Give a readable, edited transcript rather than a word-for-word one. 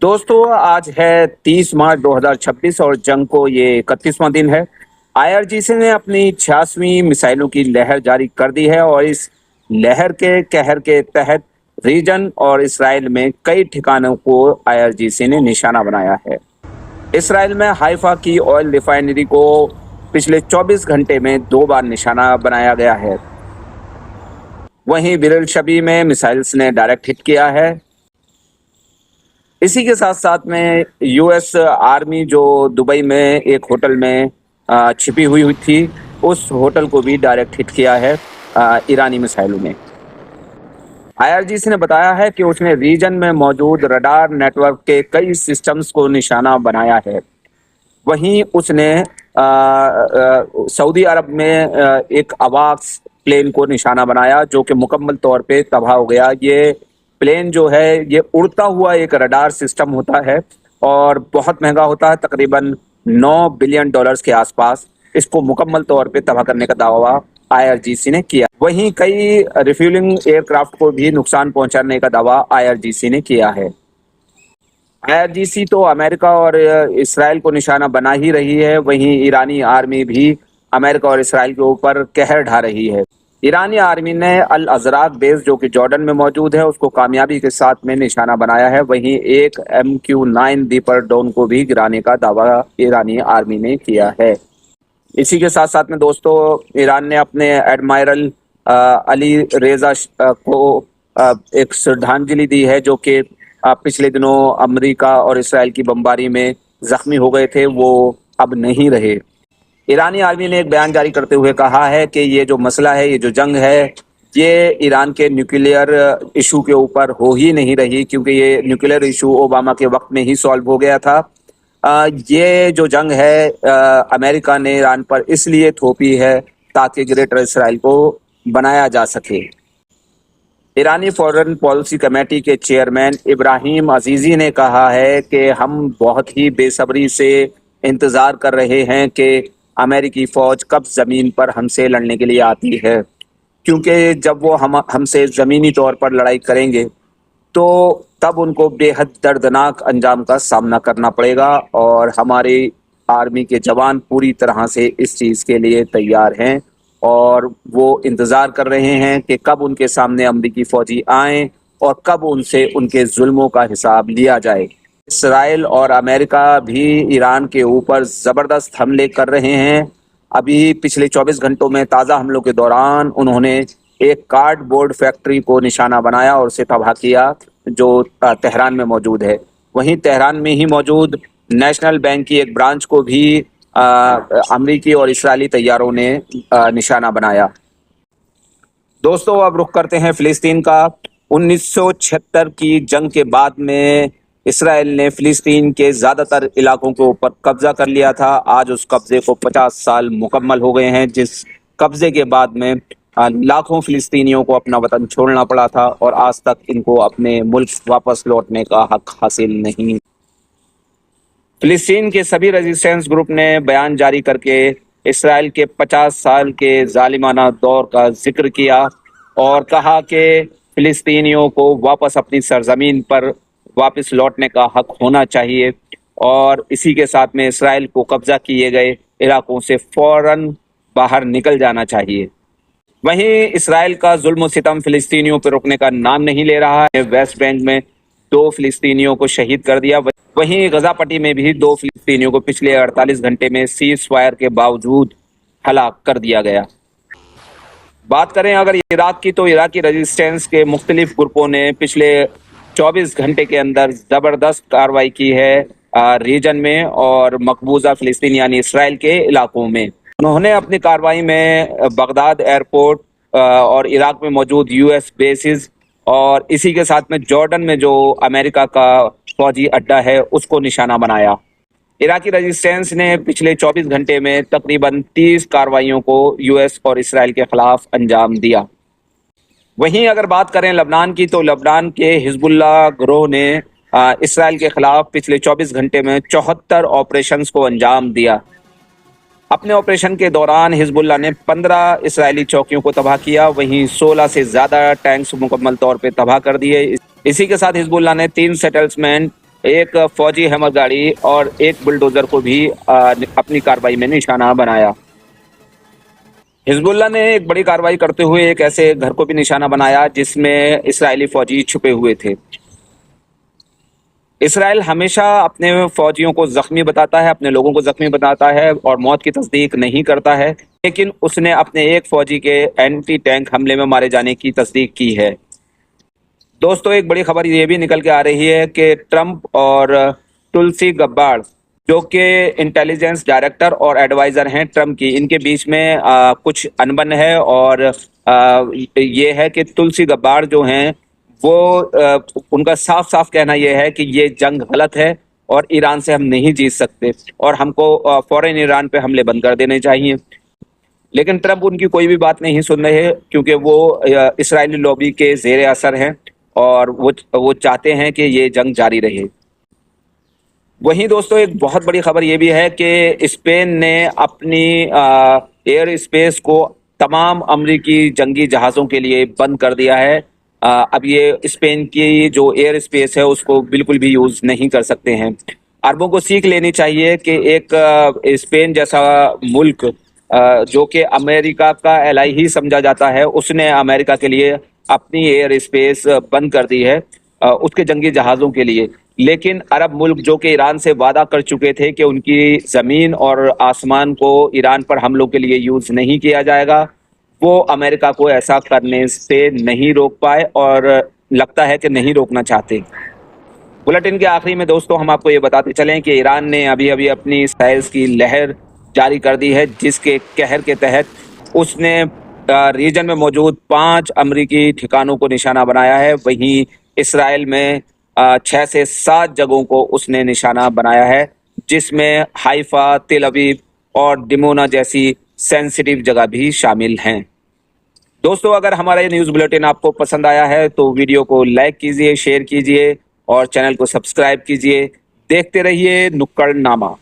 दोस्तों आज है 30 मार्च 2026 और जंग को ये 31वां दिन है। आईआरजीसी ने अपनी 86वीं मिसाइलों की लहर जारी कर दी है और इस लहर के कहर के तहत रीजन और इसराइल में कई ठिकानों को आईआरजीसी ने निशाना बनाया है। इसराइल में हाइफा की ऑयल रिफाइनरी को पिछले 24 घंटे में 2 बार निशाना बनाया गया है। वहीं बिरल शबी में मिसाइल्स ने डायरेक्ट हिट किया है। इसी के साथ साथ में यूएस आर्मी जो दुबई में एक होटल में छिपी हुई थी, उस होटल को भी डायरेक्ट हिट किया है ईरानी मिसाइलों ने। आईआरजीसी ने बताया है कि उसने रीजन में मौजूद रडार नेटवर्क के कई सिस्टम्स को निशाना बनाया है। वहीं उसने सऊदी अरब में एक अवाक्स प्लेन को निशाना बनाया जो कि मुकम्मल तौर पे तबाह हो गया। ये प्लेन जो है ये उड़ता हुआ एक रडार सिस्टम होता है और बहुत महंगा होता है, तकरीबन $9 बिलियन के आसपास। इसको मुकम्मल तौर पे तबाह करने का दावा आईआरजीसी ने किया। वहीं कई रिफ्यूलिंग एयरक्राफ्ट को भी नुकसान पहुंचाने का दावा आईआरजीसी ने किया है। आईआरजीसी तो अमेरिका और इसराइल को निशाना बना ही रही है, वहीं ईरानी आर्मी भी अमेरिका और इसराइल के ऊपर कहर ढा रही है। ईरानी आर्मी ने अल अजराक बेस जो कि जॉर्डन में मौजूद है उसको कामयाबी के साथ में निशाना बनाया है। वहीं एक MQ-9 दीपर ड्रोन को भी गिराने का दावा ईरानी आर्मी ने किया है। इसी के साथ साथ में दोस्तों ईरान ने अपने एडमायरल अली रेजा को एक श्रद्धांजलि दी है जो कि पिछले दिनों अमेरिका और इसराइल की बमबारी में जख्मी हो गए थे, वो अब नहीं रहे। ईरानी आर्मी ने एक बयान जारी करते हुए कहा है कि ये जो मसला है, ये जो जंग है, ये ईरान के न्यूक्लियर इशू के ऊपर हो ही नहीं रही, क्योंकि ये न्यूक्लियर इशू ओबामा के वक्त में ही सॉल्व हो गया था। ये जो जंग है अमेरिका ने ईरान पर इसलिए थोपी है ताकि ग्रेटर इसराइल को बनाया जा सके। ईरानी फॉरेन पॉलिसी कमेटी के चेयरमैन इब्राहिम अजीजी ने कहा है कि हम बहुत ही बेसब्री से इंतज़ार कर रहे हैं कि अमेरिकी फ़ौज कब ज़मीन पर हमसे लड़ने के लिए आती है, क्योंकि जब वो हमसे ज़मीनी तौर पर लड़ाई करेंगे तो तब उनको बेहद दर्दनाक अंजाम का सामना करना पड़ेगा और हमारी आर्मी के जवान पूरी तरह से इस चीज़ के लिए तैयार हैं और वो इंतज़ार कर रहे हैं कि कब उनके सामने अमेरिकी फ़ौजी आएँ और कब उनसे उनके जुल्मों का हिसाब लिया जाए। इसराइल और अमेरिका भी ईरान के ऊपर ज़बरदस्त हमले कर रहे हैं। अभी पिछले 24 घंटों में ताज़ा हमलों के दौरान उन्होंने एक कार्डबोर्ड फैक्ट्री को निशाना बनाया और उसे तबाह किया जो तेहरान में मौजूद है। वहीं तेहरान में ही मौजूद नेशनल बैंक की एक ब्रांच को भी अमेरिकी और इस्राएली तैयारों ने निशाना बनाया। दोस्तों अब रुख करते हैं फ़िलिस्तीन का। 1976 की जंग के बाद में इसराइल ने फ़िलिस्तीन के ज़्यादातर इलाकों के ऊपर कब्ज़ा कर लिया था। आज उस कब्ज़े को 50 साल मुकम्मल हो गए हैं, जिस कब्ज़े के बाद में लाखों फ़िलिस्तीनियों को अपना वतन छोड़ना पड़ा था और आज तक इनको अपने मुल्क वापस लौटने का हक हासिल नहीं। फ़िलिस्तीन के सभी रेजिस्टेंस ग्रुप ने बयान जारी करके इसराइल के 50 साल के जालिमाना दौर का जिक्र किया और कहा कि फ़िलिस्तीनियों को वापस अपनी सरजमीन पर वापस लौटने का हक होना चाहिए और इसी के साथ में इसराइल को कब्जा किए गए इलाकों से फौरन बाहर निकल जाना चाहिए। वहीं इसराइल का जुल्म सितम फ़िलिस्तीनियों पर रुकने का नाम नहीं ले रहा है। वेस्ट बैंक में 2 फ़िलिस्तीनियों को शहीद कर दिया। वहीं गजा पट्टी में भी 2 फ़िलिस्तीनियों को पिछले 48 घंटे में सीज़ फायर के बावजूद हलाक कर दिया गया। बात करें अगर इराक की, तो इराकी रेजिस्टेंस के मुख्तलिफ ग्रुपों ने पिछले 24 घंटे के अंदर ज़बरदस्त कार्रवाई की है रीजन में और मकबूजा फ़िलिस्तीन यानी इसराइल के इलाकों में। उन्होंने अपनी कार्रवाई में बगदाद एयरपोर्ट और इराक में मौजूद US बेसिस और इसी के साथ में जॉर्डन में जो अमेरिका का फौजी अड्डा है उसको निशाना बनाया। इराकी रेजिस्टेंस ने पिछले 24 घंटे में तकरीबन 30 कार्रवाइयों को US और इसराइल के ख़िलाफ़ अंजाम दिया। वहीं अगर बात करें लबनान की, तो लबनान के हिजबुल्लाह ग्रोह ने इसराइल के ख़िलाफ़ पिछले 24 घंटे में 74 ऑपरेशंस को अंजाम दिया। अपने ऑपरेशन के दौरान हिजबुल्लाह ने 15 इसराइली चौकियों को तबाह किया, वहीं 16 से ज़्यादा टैंक्स मुकम्मल तौर पर तबाह कर दिए। इसी के साथ हिजबुल्लाह ने 3 सेटलमेंट ایک فوجی ہیمر گاڑی اور ایک بلڈوزر کو بھی اپنی کارروائی میں نشانہ بنایا۔ حزب اللہ نے ایک بڑی کارروائی کرتے ہوئے ایک ایسے گھر کو بھی نشانہ بنایا جس میں اسرائیلی فوجی چھپے ہوئے تھے۔ اسرائیل ہمیشہ اپنے فوجیوں کو زخمی بتاتا ہے، اپنے لوگوں کو زخمی بتاتا ہے اور موت کی تصدیق نہیں کرتا ہے، لیکن اس نے اپنے ایک فوجی کے اینٹی ٹینک حملے میں مارے جانے کی تصدیق کی ہے۔ دوستو ایک بڑی خبر یہ بھی نکل کے آ رہی ہے کہ ٹرمپ اور تلسی گبارڈ جو کہ انٹیلیجنس ڈائریکٹر اور ایڈوائزر ہیں ٹرمپ کی، ان کے بیچ میں کچھ انبن ہے، اور یہ ہے کہ تلسی گبارڈ جو ہیں وہ ان کا صاف صاف کہنا یہ ہے کہ یہ جنگ غلط ہے اور ایران سے ہم نہیں جیت سکتے اور ہم کو فوراً ایران پہ حملے بند کر دینے چاہیے۔ لیکن ٹرمپ ان کی کوئی بھی بات نہیں سن رہے کیونکہ وہ اسرائیلی لابی کے زیر اثر ہیں اور وہ چاہتے ہیں کہ یہ جنگ جاری رہے۔ وہیں دوستو ایک بہت بڑی خبر یہ بھی ہے کہ اسپین نے اپنی ایئر اسپیس کو تمام امریکی جنگی جہازوں کے لیے بند کر دیا ہے۔ اب یہ اسپین کی جو ایئر اسپیس ہے اس کو بالکل بھی یوز نہیں کر سکتے ہیں۔ عربوں کو سیکھ لینی چاہیے کہ ایک اسپین جیسا ملک جو کہ امریکہ کا الائی ہی سمجھا جاتا ہے، اس نے امریکہ کے لیے اپنی ایئر اسپیس بند کر دی ہے اس کے جنگی جہازوں کے لیے۔ لیکن عرب ملک جو کہ ایران سے وعدہ کر چکے تھے کہ ان کی زمین اور آسمان کو ایران پر حملوں کے لیے یوز نہیں کیا جائے گا، وہ امریکہ کو ایسا کرنے سے نہیں روک پائے اور لگتا ہے کہ نہیں روکنا چاہتے۔ بلٹن کے آخری میں دوستوں ہم آپ کو یہ بتاتے چلیں کہ ایران نے ابھی اپنی سائز کی لہر جاری کر دی ہے، جس کے قہر کے تحت اس نے ریجن میں موجود 5 امریکی ٹھکانوں کو نشانہ بنایا ہے۔ وہیں اسرائیل میں 6 سے 7 جگہوں کو اس نے نشانہ بنایا ہے، جس میں حائفہ، تل ابیب اور ڈمونا جیسی سینسٹیو جگہ بھی شامل ہیں۔ دوستو اگر ہمارا یہ نیوز بلیٹن آپ کو پسند آیا ہے تو ویڈیو کو لائک کیجئے، شیئر کیجئے اور چینل کو سبسکرائب کیجئے۔ دیکھتے رہیے نکڑ نامہ۔